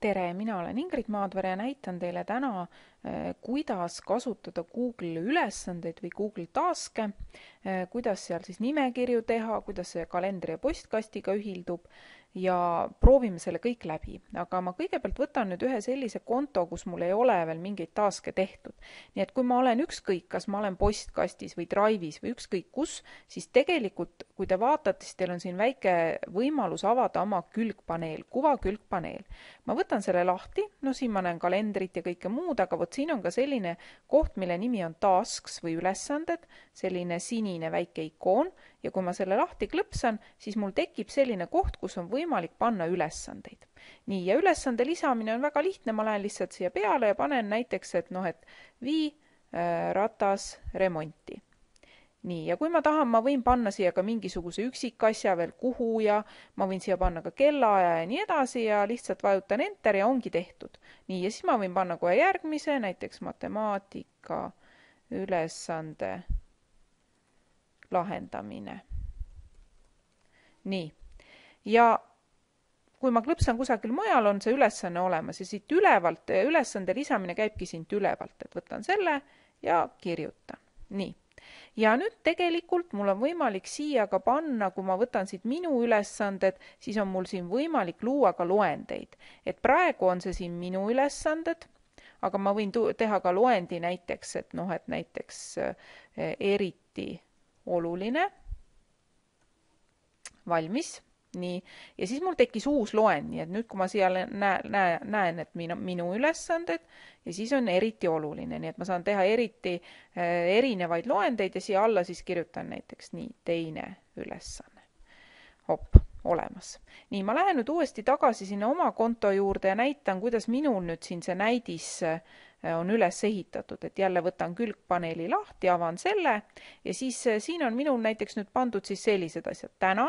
Tere, mina olen Ingrid Maadvere ja näitan teile täna, kuidas kasutada Google ülesandeid või Google Taske, kuidas seal siis nimekirju teha, kuidas see kalendri ja postkastiga ühildub ja proovime selle kõik läbi. Aga ma kõigepealt võtan nüüd ühe sellise konto, kus mul ei ole veel mingeid taske tehtud. Nii et kui ma olen ükskõik, kas ma olen postkastis või Drive'is või ükskõik kus, siis tegelikult, kui te vaatate, siis teil on siin väike võimalus avada oma külgpaneel, kuva külgpaneel. Ma võtan selle lahti, no siin ma näen kalendrit ja kõike muud, aga vot siin on ka selline koht, mille nimi on Tasks või ülesanded, selline sinine väike ikoon ja kui ma selle lahti klõpsan, siis mul tekib selline koht, kus on võimalik panna ülesandeid. Nii, ja ülesande lisamine on väga lihtne, ma lähen lihtsalt siia peale ja panen näiteks, et vii ratas remonti. Nii, ja kui ma tahan, ma võin panna siia ka mingisuguse üksikasja veel kuhu ja ma võin siia panna ka kellaaja ja nii edasi ja lihtsalt vajutan Enter ja ongi tehtud. Nii, ja siis ma võin panna kohe järgmise, näiteks matemaatika ülesande lahendamine. Nii, ja kui ma klõpsan kusagil mujal, on see ülesanne olemas ja siit ülevalt, ülesande lisamine käibki siit ülevalt, et võtan selle ja kirjutan. Nii. Ja nüüd tegelikult mul on võimalik siia ka panna, kui ma võtan siit minu ülesanded, siis on mul siin võimalik luua ka loendeid. Et praegu on see siin minu ülesanded, aga ma võin teha ka loendi näiteks, et näiteks eriti oluline. Valmis. Nii. Ja siis mul tekkis uus loend, nii et nüüd kui ma siia näen, et minu ülesanded ja siis on eriti oluline, nii et ma saan teha eriti erinevaid loendeid ja siia alla siis kirjutan näiteks nii, teine ülesanne. Hopp, olemas. Nii, ma lähen nüüd uuesti tagasi sinna oma konto juurde ja näitan, kuidas minul nüüd siin see näidis on üles ehitatud, et jälle võtan külgpaneeli lahti, avan selle ja siis siin on minul näiteks nüüd pandud siis sellised asjad täna,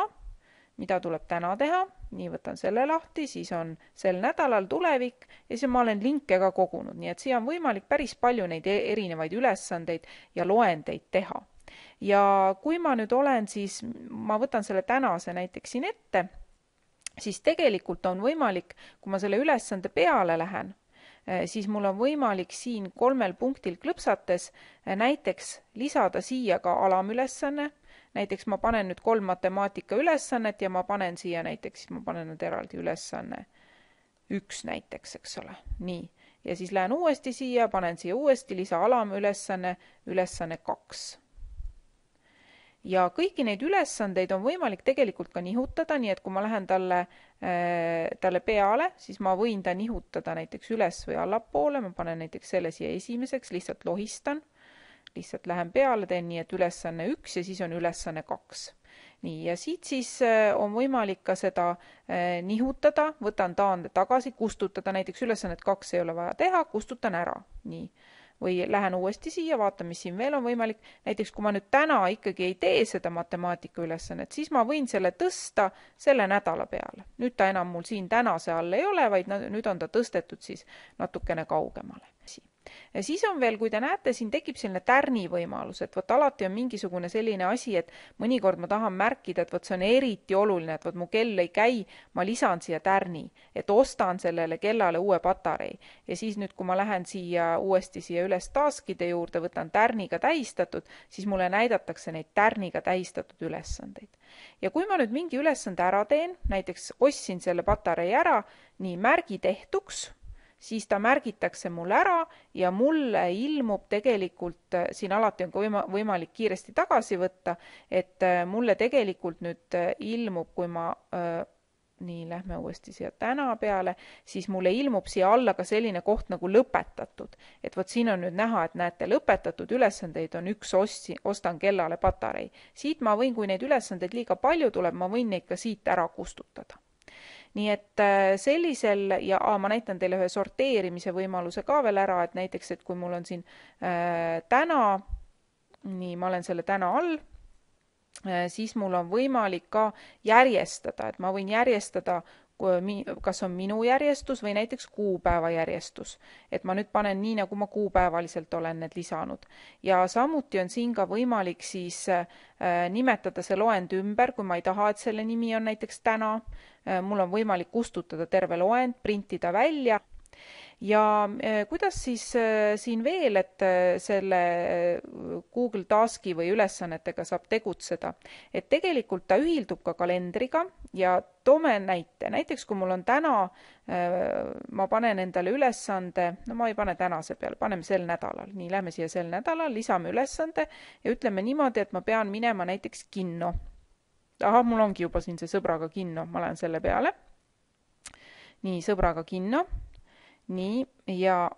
mida tuleb täna teha, nii võtan selle lahti, siis on sel nädalal tulevik ja siis ma olen linke ka kogunud, nii et siia on võimalik päris palju neid erinevaid ülesandeid ja loendeid teha. Ja kui ma nüüd olen, siis ma võtan selle tänase näiteks siin ette, siis tegelikult on võimalik, kui ma selle ülesande peale lähen, siis mul on võimalik siin 3 punktil klõpsates näiteks lisada siia ka alamülesanne. Näiteks ma panen nüüd 3 matemaatika ülesannet ja ma panen siia näiteks, ma panen nüüd eraldi ülesanne 1 näiteks, eks ole. Nii. Ja siis lähen uuesti siia, panen siia uuesti lisa alamülesanne, ülesanne 2. Ja kõiki neid ülesandeid on võimalik tegelikult ka nihutada, nii et kui ma lähen talle peale, siis ma võin ta nihutada näiteks üles või allapoole, ma panen näiteks selle siia esimeseks, lihtsalt lohistan. Lihtsalt lähen peale, teen nii, et ülesanne 1 ja siis on ülesanne 2. Nii, ja siit siis on võimalik ka seda nihutada, võtan taande tagasi, kustutada, näiteks ülesannet 2 ei ole vaja teha, kustutan ära. Nii. Või lähen uuesti siia, vaatan, mis siin veel on võimalik. Näiteks kui ma nüüd täna ikkagi ei tee seda matemaatika ülesannet, siis ma võin selle tõsta selle nädala peale. Nüüd ta enam mul siin tänase all ei ole, vaid nüüd on ta tõstetud siis natukene kaugemale. Ja siis on veel, kui te näete, siin tekib selline tärni võimalus, et võt alati on mingisugune selline asi, et mõnikord ma tahan märkida, et võt see on eriti oluline, et võt mu kell ei käi, ma lisan siia tärni, et ostan sellele kellale uue patarei. Ja siis nüüd, kui ma lähen siia uuesti siia üles taskide juurde, võtan tärniga tähistatud, siis mulle näidatakse neid tärniga tähistatud ülesandeid. Ja kui ma nüüd mingi ülesande ära teen, näiteks ostsin selle patarei ära, nii märgi tehtuks, siis ta märgitakse mul ära ja mulle ilmub tegelikult, siin alati on ka võimalik kiiresti tagasi võtta, et mulle tegelikult nüüd ilmub, kui ma, nii, lähme uuesti siia täna peale, siis mulle ilmub siia alla ka selline koht nagu lõpetatud. Et võt siin on nüüd näha, et näete, lõpetatud ülesandeid on 1 ostan kellale patarei. Siit ma võin, kui neid ülesandeid liiga palju tuleb, ma võin neid ka siit ära kustutada. Nii et sellisel, ja ma näitan teile ühe sorteerimise võimaluse ka veel ära, et näiteks, et kui mul on siin täna, nii, ma olen selle täna all, siis mul on võimalik ka järjestada, et ma võin järjestada kas on minu järjestus või näiteks kuupäeva järjestus. Et ma nüüd panen nii, nagu ma kuupäevaliselt olen need lisanud. Ja samuti on siin ka võimalik siis nimetada see loend ümber, kui ma ei taha, et selle nimi on näiteks täna. Mul on võimalik kustutada terve loend, printida välja. Ja kuidas siis siin veel, et selle Google Taski või ülesannetega saab tegutseda? Et tegelikult ta ühildub ka kalendriga ja toome näite. Näiteks kui mul on täna, ma panen endale ülesande, no ma ei pane tänase peale, paneme sel nädalal. Nii, lähme siia sel nädalal, lisame ülesande ja ütleme niimoodi, et ma pean minema näiteks kinno. Ahah, mul ongi juba siin see sõbraga kinno, ma lähen selle peale. Nii, sõbraga kinno. Nii, ja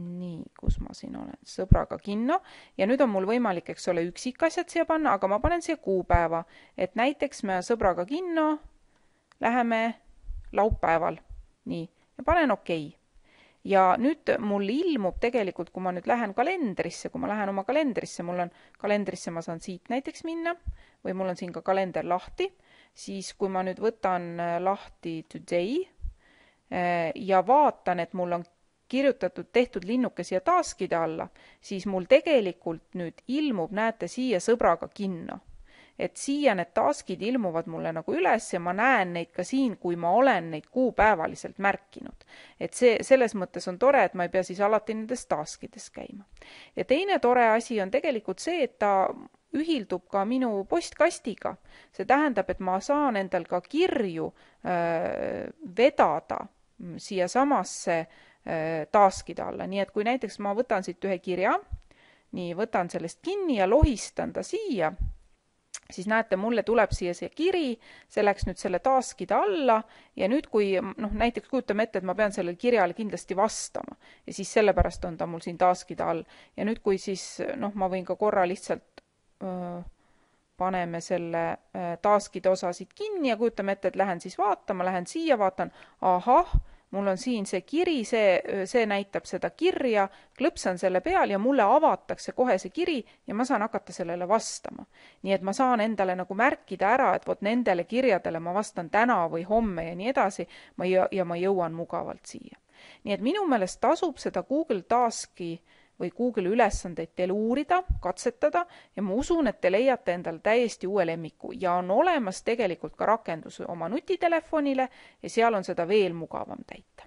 nii, kus ma siin olen, sõbraga kinno. Ja nüüd on mul võimalik, eks ole, üksikasjad siia panna, aga ma panen siia kuupäeva. Et näiteks me sõbraga kinno läheme laupäeval. Nii, ja panen okei. Ja nüüd mul ilmub tegelikult, kui ma nüüd lähen kalendrisse, kui ma lähen oma kalendrisse, mul on kalendrisse, ma saan siit näiteks minna, või mul on siin ka kalender lahti, siis kui ma nüüd võtan lahti today, ja vaatan, et mul on kirjutatud, tehtud linnuke siia taskide alla, siis mul tegelikult nüüd ilmub, näete, siia sõbraga kinno. Et siia need taskid ilmuvad mulle nagu üles ja ma näen neid ka siin, kui ma olen neid kuupäevaliselt märkinud. Et selles mõttes on tore, et ma ei pea siis alati nendes taskides käima. Ja teine tore asi on tegelikult see, et ta ühildub ka minu postkastiga. See tähendab, et ma saan endal ka kirju vedada siia samasse taskide alla. Nii et kui näiteks ma võtan siit ühe kirja, nii võtan sellest kinni ja lohistan ta siia, siis näete, mulle tuleb siia see kiri, see läks nüüd selle taskide alla ja nüüd kui, näiteks kujutame ette, et ma pean sellele kirjale kindlasti vastama ja siis sellepärast on ta mul siin taskide all. Ja nüüd kui siis, ma võin ka korra lihtsalt paneme selle taskide osa siit kinni ja kujutame ette, et lähen siis vaatama, lähen siia, vaatan, ahah, mul on siin see kiri, see näitab seda kirja, klõpsan selle peal ja mulle avatakse kohe see kiri ja ma saan hakata sellele vastama. Nii et ma saan endale nagu märkida ära, et vot nendele kirjadele ma vastan täna või homme ja nii edasi ja ma jõuan mugavalt siia. Nii et minu meelest tasub seda Google Taski või Google ülesandeid teil uurida, katsetada ja ma usun, et te leiate endale täiesti uue lemmiku ja on olemas tegelikult ka rakendus oma nutitelefonile ja seal on seda veel mugavam täita.